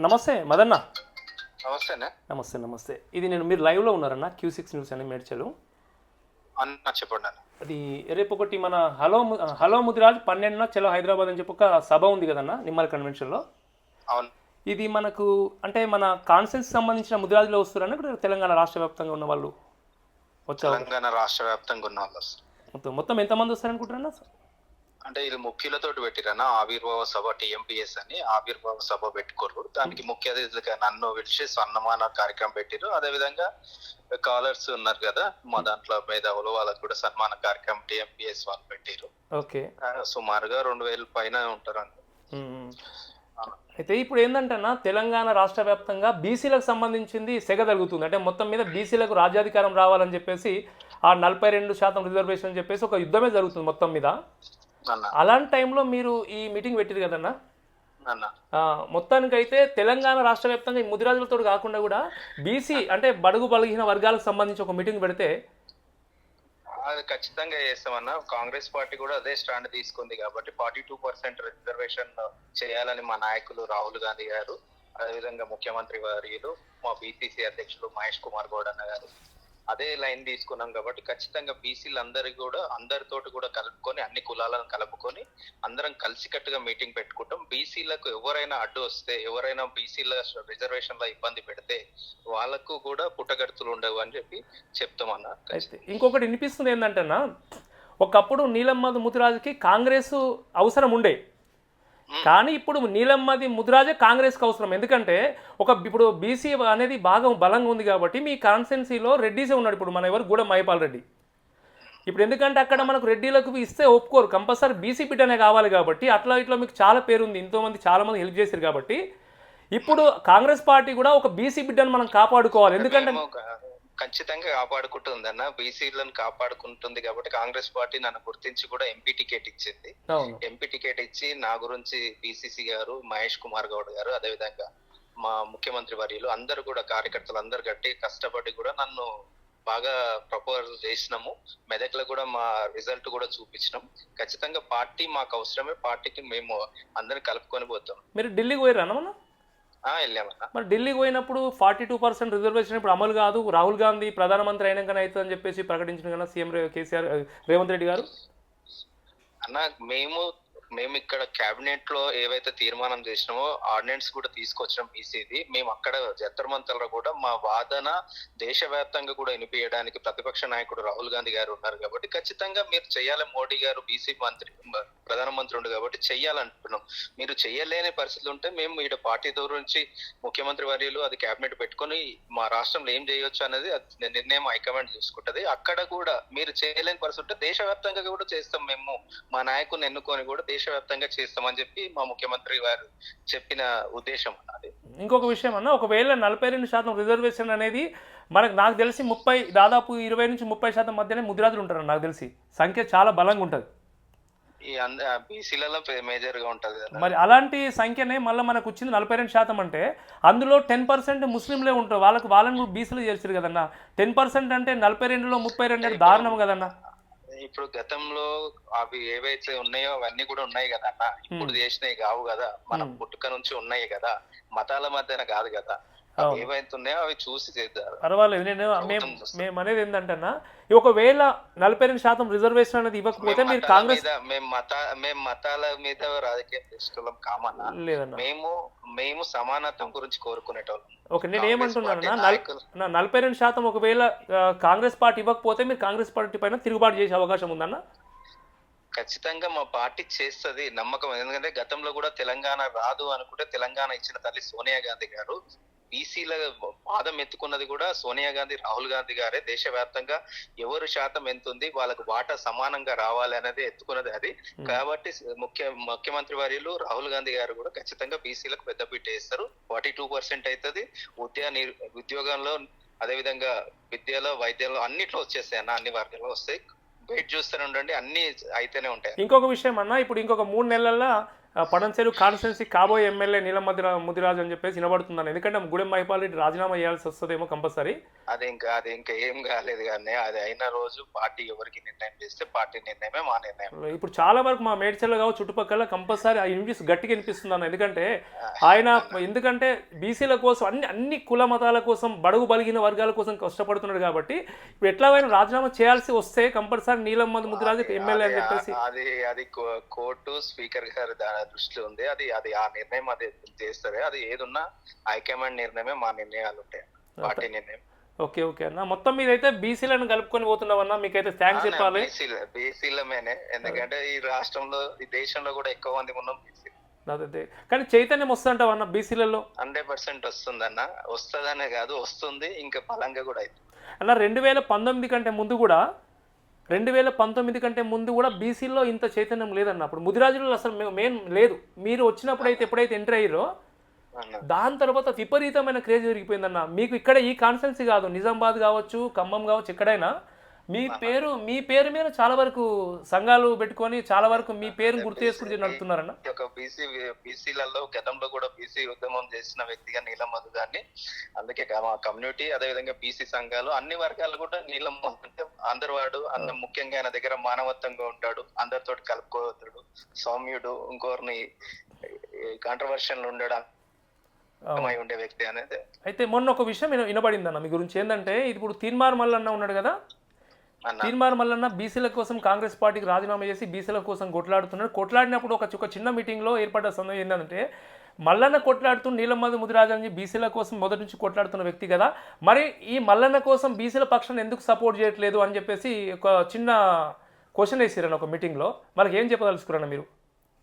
నమస్తే మదన్న. నమస్తేనే. నమస్తే నమస్తే. ఇది మీరు లైవ్లో ఉన్నారన్న Q6 న్యూస్ అని మేడ్చలు. అన్న చెప్పండి అన్న. అది రేపు ఒకటి మన హలో ముదిరాజ్ 12న చలో హైదరాబాద్ అని చెప్పి ఒక సభ ఉంది కదన్న నిమ్మల కన్వెన్షన్లో. అవును. ఇది మనకు అంటే మన కాన్సెన్స్ సంబంధించిన ముదిరాజులో వస్తారన్న ఇక్కడ తెలంగాణ రాష్ట్ర వ్యాప్తంగా ఉన్న వాళ్ళు వచ్చారు. తెలంగాణ రాష్ట్ర వ్యాప్తంగా ఉన్న వాళ్ళు మొత్తం ఎంతమంది వస్తారనుకుంటారన్న? అంటే ఇది ముఖ్యులతోటి పెట్టిరన్న ఆవిర్భావ సభ TMPS అని ఆవిర్భావ సభ పెట్టుకోరు. దానికి ముఖ్య అతిథిగా నన్ను పిలిచి సన్మాన కార్యక్రమం పెట్టిరు. అదే విధంగా కాలర్స్ ఉన్నారు కదా మా దాంట్లో మేధావులు, వాళ్ళకు కూడా సన్మాన కార్యక్రమం TMPS వాళ్ళు పెట్టిరు. ఓకే. సుమారుగా 2000 పైన ఉంటారండి. అయితే ఇప్పుడు ఏంటంటేనా తెలంగాణ రాష్ట్ర వ్యాప్తంగా బీసీలకు సంబంధించింది సెగ తగ్గుతుంది. అంటే మొత్తం మీద బీసీలకు రాజ్యాధికారం రావాలని చెప్పేసి ఆ 42% రిజర్వేషన్ అని చెప్పేసి ఒక యుద్ధమే జరుగుతుంది మొత్తం మీద. అలాంటి టైంలో మీరు ఈ మీటింగ్ పెట్టిరు కదన్నా. మొత్తానికైతే తెలంగాణ రాష్ట్ర వ్యాప్తంగా ఈ ముదిరాజులతో కాకుండా కూడా బీసీ అంటే బడుగు బలహీన వర్గాలకు సంబంధించి ఒక మీటింగ్ పెడితే అది ఖచ్చితంగా చేస్తామన్నా. కాంగ్రెస్ పార్టీ కూడా అదే స్టాండ్ తీసుకుంది కాబట్టి 42% రిజర్వేషన్ చేయాలని మా నాయకులు రాహుల్ గాంధీ గారు, అదేవిధంగా ముఖ్యమంత్రి వర్యులు మా BCC అధ్యక్షులు మహేష్ కుమార్ గౌడ్ అన్న గారు అదే లైన్ తీసుకున్నాం కాబట్టి ఖచ్చితంగా బీసీలు అందరికి కూడా అందరితోటి కూడా కలుపుకొని అన్ని కులాలను కలుపుకొని అందరం కలిసికట్టుగా మీటింగ్ పెట్టుకుంటాం. బీసీలకు ఎవరైనా అడ్డు వస్తే, ఎవరైనా బీసీల రిజర్వేషన్ లో ఇబ్బంది పెడితే వాళ్ళకు కూడా పుట్టగడుతులు ఉండవు అని చెప్పి చెప్తామన్నా. ఇంకొకటి వినిపిస్తుంది ఏంటంటేనా, ఒకప్పుడు నీలమ్మది ముదిరాజుకి కాంగ్రెస్ అవసరం ఉండే, కానీ ఇప్పుడు నీలమ్మది ముదిరాజే కాంగ్రెస్కి అవసరం. ఎందుకంటే ఇప్పుడు బీసీ అనేది బాగా బలంగా ఉంది కాబట్టి మీ కాన్స్టిట్యున్సీలో రెడ్డిసే ఉన్నాడు. ఇప్పుడు మన ఎవరు గూడెం మహిపాల్ రెడ్డి. ఇప్పుడు ఎందుకంటే అక్కడ మనకు రెడ్డిలకు ఇస్తే ఒప్పుకోరు, కంపల్సరీ బీసీ బిడ్డనే కావాలి కాబట్టి అట్లా ఇట్లా మీకు చాలా పేరుంది, ఎంతోమంది చాలామంది హెల్ప్ చేశారు కాబట్టి ఇప్పుడు కాంగ్రెస్ పార్టీ కూడా ఒక బీసీ బిడ్డను మనం కాపాడుకోవాలి. ఎందుకంటే ఖచ్చితంగా కాపాడుకుంటుందన్న, బీసీలను కాపాడుకుంటుంది కాబట్టి కాంగ్రెస్ పార్టీ నన్ను గుర్తించి కూడా ఎంపీ టికెట్ ఇచ్చింది. ఎంపీ టికెట్ ఇచ్చి నా గురించి BCC గారు, మహేష్ కుమార్ గౌడ్ గారు, అదేవిధంగా మా ముఖ్యమంత్రి వర్యులు అందరు కూడా కార్యకర్తలు అందరు గట్టి కష్టపడి కూడా నన్ను బాగా ప్రపోజల్ చేసినాము. మెదక్లో కూడా మా రిజల్ట్ కూడా చూపించినాం. ఖచ్చితంగా పార్టీ మాకు అవసరమే, పార్టీకి మేము అందరిని కలుపుకొని పోతాం. మీరు ఢిల్లీకి పోయారా? వెళ్ళామన్నా. మరి ఢిల్లీకి పోయినప్పుడు 42% రిజర్వేషన్ ఇప్పుడు అమలు కాదు, రాహుల్ గాంధీ ప్రధానమంత్రి అయినాకనే అవుతుందని చెప్పేసి ప్రకటించిన కదా సీఎం కేసీఆర్ రేవంత్ రెడ్డి గారు. అన్న మేము ఇక్కడ కేబినెట్ లో ఏవైతే తీర్మానం చేసినామో ఆర్డినెన్స్ కూడా తీసుకొచ్చాం బీసీది. మేము అక్కడ జంతర్ కూడా మా వాదన దేశవ్యాప్తంగా కూడా వినిపించడానికి ప్రతిపక్ష నాయకుడు రాహుల్ గాంధీ గారు ఉన్నారు కాబట్టి ఖచ్చితంగా మీరు చెయ్యాలి. మోడీ గారు BC ప్రధానమంత్రి ఉండు కాబట్టి చెయ్యాలంటున్నాం. మీరు చెయ్యలేని పరిస్థితులు ఉంటే మేము ఈడ పార్టీ నుంచి ముఖ్యమంత్రి వర్యులు అది కేబినెట్ పెట్టుకొని మా రాష్ట్రంలో ఏం చేయొచ్చు అనేది నిర్ణయం హైకమాండ్ చూసుకుంటది. అక్కడ కూడా మీరు చేయలేని పరిస్థితి ఉంటే దేశవ్యాప్తంగా కూడా చేస్తాం. మేము మా నాయకుని ఎన్నుకొని కూడా దేశవ్యాప్తంగా చేస్తామని చెప్పి మా ముఖ్యమంత్రి గారు చెప్పిన ఉద్దేశం అన్నది. ఇంకొక విషయం అన్న, ఒకవేళ 42% రిజర్వేషన్ అనేది నాకు తెలిసి దాదాపు 20 నుంచి 30% మధ్యనే ముదిరాజులు ఉంటారు. నాకు తెలిసి సంఖ్య చాలా బలంగా ఉంటుంది. ఈ బీసీలలో మేజర్ గా ఉంటది కదా. మరి అలాంటి సంఖ్యనే మళ్ళీ మనకు వచ్చింది 42% అంటే అందులో 10% ముస్లింలే ఉంటారు. వాళ్ళని బీసీలు చేర్చారు కదన్నా. 10% అంటే 42లో 32 దారుణం కదన్నా. ఇప్పుడు గతంలో అవి ఏవైతే ఉన్నాయో అవన్నీ కూడా ఉన్నాయి కదా అన్న. ఇప్పుడు చేసినవి కావు కదా, మన పుట్టుక నుంచి ఉన్నాయి కదా, మతాల మధ్యన కాదు కదా. ఏవైతే ఉన్నాయో అవి చూసి చేద్దారు. పర్వాలేదు. మేము అనేది ఏంటంటే ఒకవేళ 42% రిజర్వేషన్ అనేది ఇవ్వకపోతే మీరు కాంగ్రెస్ మేము మతాల మీద రాజకీయం చేసుకోవడం కామన్నా. మేము సమానత్వం గురించి కోరుకునేటోళ్ళం. ఓకే, నేను ఏమంటున్నాను, 42% ఒకవేళ కాంగ్రెస్ పార్టీ ఇవ్వకపోతే మీరు కాంగ్రెస్ పార్టీ పైన తిరుగుబాటు చేసే అవకాశం ఉందన్న? ఖచ్చితంగా మా పార్టీ చేస్తుంది నమ్మకం. ఎందుకంటే గతంలో కూడా తెలంగాణ రాదు అనుకుంటే తెలంగాణ ఇచ్చిన తల్లి సోనియా గాంధీ గారు, బీసీల పాదం ఎత్తుకున్నది కూడా సోనియా గాంధీ, రాహుల్ గాంధీ గారే. దేశవ్యాప్తంగా ఎవరు శాతం ఎంత ఉంది వాళ్ళకు వాటా సమానంగా రావాలి అనేది ఎత్తుకున్నది అది. కాబట్టి ముఖ్యమంత్రి వర్యులు రాహుల్ గాంధీ గారు కూడా ఖచ్చితంగా బీసీలకు పెద్దపీట వేస్తారు. 42% అవుతుంది. ఉద్యోగంలో, అదేవిధంగా విద్యలో, వైద్యంలో అన్నిట్లో వచ్చేస్తాయి అన్న, అన్ని వర్గాల్లో వస్తాయి. వెయిట్ చూస్తూనే ఉండండి, అన్ని అయితేనే ఉంటాయి. ఇంకొక విషయం అన్న, ఇప్పుడు ఇంకొక 3 నెలల్లో పడంచెరు కాన్స్టిట్యున్సీ కాబోయే ఎమ్మెల్యే నీలం ముదిరాజు అని చెప్పేసి వినబడుతుందని. ఎందుకంటే గూడెం మహిపాల్ రెడ్డి రాజీనామా చేయాల్సి వస్తుందేమో కంపల్సరీ. అది ఇంకా ఏం కాలేదు కానీ అది అయిన రోజు పార్టీ ఎవరికి నిర్ణయం చేస్తే పార్టీ నిర్ణయమే మా నిర్ణయం. ఇప్పుడు చాలా వరకు మా మేడ్చల్లో కావచ్చు చుట్టుపక్కల కంపల్సరీ గట్టిగా వినిపిస్తుంది అన్న. ఎందుకంటే బీసీల కోసం అన్ని కుల మతాల కోసం బడుగు బలిగిన వర్గాల కోసం కష్టపడుతున్నాడు కాబట్టి ఇప్పుడు ఎట్లా అయినా రాజీనామా చేయాల్సి వస్తే కంపల్సరీ నీలం ముదిరాజు ఎమ్మెల్యే అని చెప్పేసి అది కోర్టు స్పీకర్ గారి దృష్టిలో ఉంది. అది ఆ నిర్ణయం అది చేస్తారు. అది ఏదున్నా హైకమాండ్ నిర్ణయమే మా నిర్ణయాలు ఉంటాయి, పార్టీ నిర్ణయం. ఓకే అన్న, మొత్తం మీద అయితే బీసీలను కలుపుకొని పోతున్నావన్నా, మీకైతే థ్యాంక్స్ చెప్పాలి. బీసీలమేనే, ఎందుకంటే ఈ రాష్ట్రంలో ఈ దేశంలో కూడా ఎక్కువ మంది ఉన్నాం బీసీ. అదే కానీ చైతన్యం వస్తుంటావు అన్న బీసీలలో? 100% వస్తుందన్న. వస్తుందనే కాదు, వస్తుంది, ఇంకా బలంగా కూడా అవుతుంది అన్న. 2019 కంటే ముందు కూడా బీసీలో ఇంత చైతన్యం లేదన్న. అప్పుడు ముదిరాజులలో అసలు మెయిన్ లేదు. మీరు వచ్చినప్పుడు అయితే ఎప్పుడైతే ఎంటర్ అయ్యారో దాని తర్వాత విపరీతమైన క్రేజ్ పెరిగిపోయిందన్న. మీకు ఇక్కడ ఈ కాన్స్టిట్యున్సీ కాదు, నిజామాబాద్ కావచ్చు, ఖమ్మం కావచ్చు, ఎక్కడైనా మీ పేరు మీద చాలా వరకు సంఘాలు పెట్టుకొని చాలా వరకు మీ పేరుని గుర్తు చేసుకుని నడుపుతున్నారన్న. ఒక బీసీలలో గతంలో కూడా బీసీ ఉద్యమం చేసిన వ్యక్తిగా నీలం మధు గారిని, అందుకే మా కమ్యూనిటీ అదేవిధంగా బీసీ సంఘాలు అన్ని వర్గాలు కూడా నీలం మధు అంటే అందరివాడు, ముఖ్యంగా ఆయన దగ్గర మానవత్వంగా ఉంటాడు, అందరితో కలుపుకోవద్దు, సౌమ్యుడు, ఇంకోరిని కాంట్రవర్షన్లు ఉండడం ఉండే వ్యక్తి అనేది. అయితే మొన్న ఒక విషయం వినబడింది అన్న మీ గురించి. ఏంటంటే ఇప్పుడు తీన్మార్ మల్లన్న ఉన్నాడు కదా, తీన్మార్ మల్లన్న బీసీల కోసం కాంగ్రెస్ పార్టీకి రాజీనామా చేసి బీసీల కోసం కొట్లాడుతున్నాడు. కొట్లాడినప్పుడు ఒక చిన్న మీటింగ్లో ఏర్పడ్డ సందర్భం ఏంటంటే మల్లన్న కొట్లాడుతూ నీలం ముదిరాజు అని బీసీల కోసం మొదటి నుంచి కొట్లాడుతున్న వ్యక్తి కదా, మరి ఈ మల్లన్న కోసం బీసీల పక్షాన్ని ఎందుకు సపోర్ట్ చేయట్లేదు అని చెప్పేసి ఒక చిన్న క్వశ్చన్ వేసిరన్న ఒక మీటింగ్లో. వాళ్ళకి ఏం చెప్పదలుచుకున్నాను మీరు?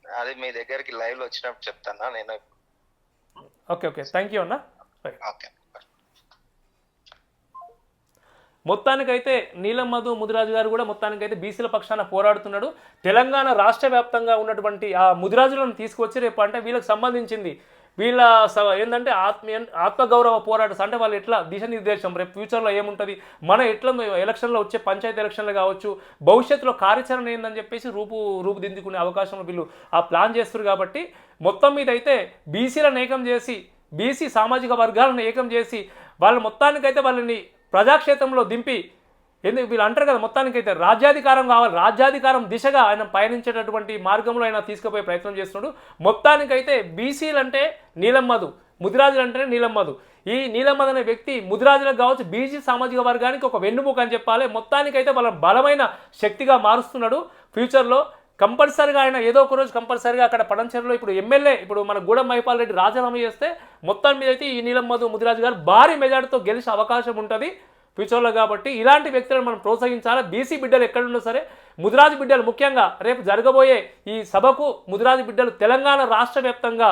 అది మీ దగ్గరికి లైవ్లో వచ్చినప్పుడు చెప్తాను నేను. ఓకే థ్యాంక్ యూ అన్న. ఓకే. మొత్తానికైతే నీలం ముదిరాజు గారు కూడా మొత్తానికైతే బీసీల పక్షాన పోరాడుతున్నాడు. తెలంగాణ రాష్ట్ర వ్యాప్తంగా ఉన్నటువంటి ఆ ముదిరాజులను తీసుకొచ్చి రేపు అంటే వీళ్ళకి సంబంధించింది వీళ్ళ ఏంటంటే ఆత్మగౌరవ పోరాటం అంటే వాళ్ళు ఎట్లా దిశానిర్దేశం రేపు ఫ్యూచర్లో ఏముంటుంది, మన ఎట్లా ఎలక్షన్లో వచ్చే పంచాయతీ ఎలక్షన్లు కావచ్చు, భవిష్యత్తులో కార్యాచరణ ఏందని చెప్పేసి రూపుదిద్దుకునే అవకాశం వీళ్ళు ఆ ప్లాన్ చేస్తారు. కాబట్టి మొత్తం మీద అయితే బీసీలను ఏకం చేసి బీసీ సామాజిక వర్గాలను ఏకం చేసి వాళ్ళ మొత్తానికైతే వాళ్ళని ప్రజాక్షేత్రంలో దింపి, ఎందుకు వీళ్ళు అంటారు కదా మొత్తానికైతే రాజ్యాధికారం కావాలి, రాజ్యాధికారం దిశగా ఆయన పయనించేటటువంటి మార్గంలో ఆయన తీసుకుపోయే ప్రయత్నం చేస్తున్నాడు. మొత్తానికైతే బీసీలు అంటే నీలం మధు, ముదిరాజులు అంటేనే నీలం మధు. ఈ నీలం మధు అనే వ్యక్తి ముదిరాజులకు కావచ్చు బీసీ సామాజిక వర్గానికి ఒక వెన్నుముక అని చెప్పాలి. మొత్తానికైతే వాళ్ళ బలమైన శక్తిగా మారుస్తున్నాడు. ఫ్యూచర్లో కంపల్సరిగా ఆయన ఏదో ఒక రోజు కంపల్సరిగా అక్కడ పడంచెరులో ఇప్పుడు ఎమ్మెల్యే ఇప్పుడు మన గూడెం మహిపాల్ రెడ్డి రాజీనామా చేస్తే మొత్తం మీద అయితే ఈ నీలం ముదిరాజు గారు భారీ మెజార్టీతో గెలిచే అవకాశం ఉంటుంది ఫ్యూచర్లో. కాబట్టి ఇలాంటి వ్యక్తులను మనం ప్రోత్సహించాలి. బీసీ బిడ్డలు ఎక్కడున్నా సరే, ముదిరాజు బిడ్డలు ముఖ్యంగా రేపు జరగబోయే ఈ సభకు ముదిరాజు బిడ్డలు తెలంగాణ రాష్ట్ర వ్యాప్తంగా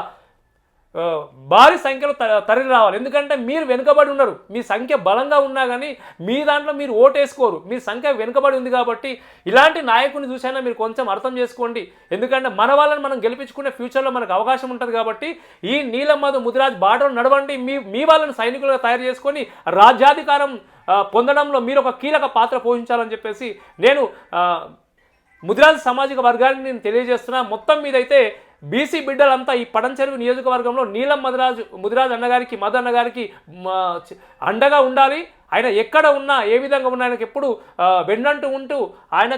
భారీ సంఖ్యలో తరలి రావాలి. ఎందుకంటే మీరు వెనుకబడి ఉన్నారు, మీ సంఖ్య బలంగా ఉన్నా కానీ మీ దాంట్లో మీరు ఓటేసుకోరు, మీ సంఖ్య వెనుకబడి ఉంది. కాబట్టి ఇలాంటి నాయకుని చూసైనా మీరు కొంచెం అర్థం చేసుకోండి. ఎందుకంటే మన వాళ్ళని మనం గెలిపించుకునే ఫ్యూచర్లో మనకు అవకాశం ఉంటుంది. కాబట్టి ఈ నీలం ముదిరాజు బాటలో నడవండి. మీ వాళ్ళని సైనికులుగా తయారు చేసుకొని రాజ్యాధికారం పొందడంలో మీరు ఒక కీలక పాత్ర పోషించాలని చెప్పేసి నేను ముదిరాజు సామాజిక వర్గానికి నేను తెలియజేస్తున్నా. మొత్తం మీదైతే బీసీ బిడ్డలంతా ఈ పడంచెరువు నియోజకవర్గంలో నీలం ముదిరాజు అన్నగారికి మధు అన్నగారికి అండగా ఉండాలి. ఆయన ఎక్కడ ఉన్నా ఏ విధంగా ఉన్నా ఆయనకి ఎప్పుడు వెన్నంటూ ఉంటూ ఆయన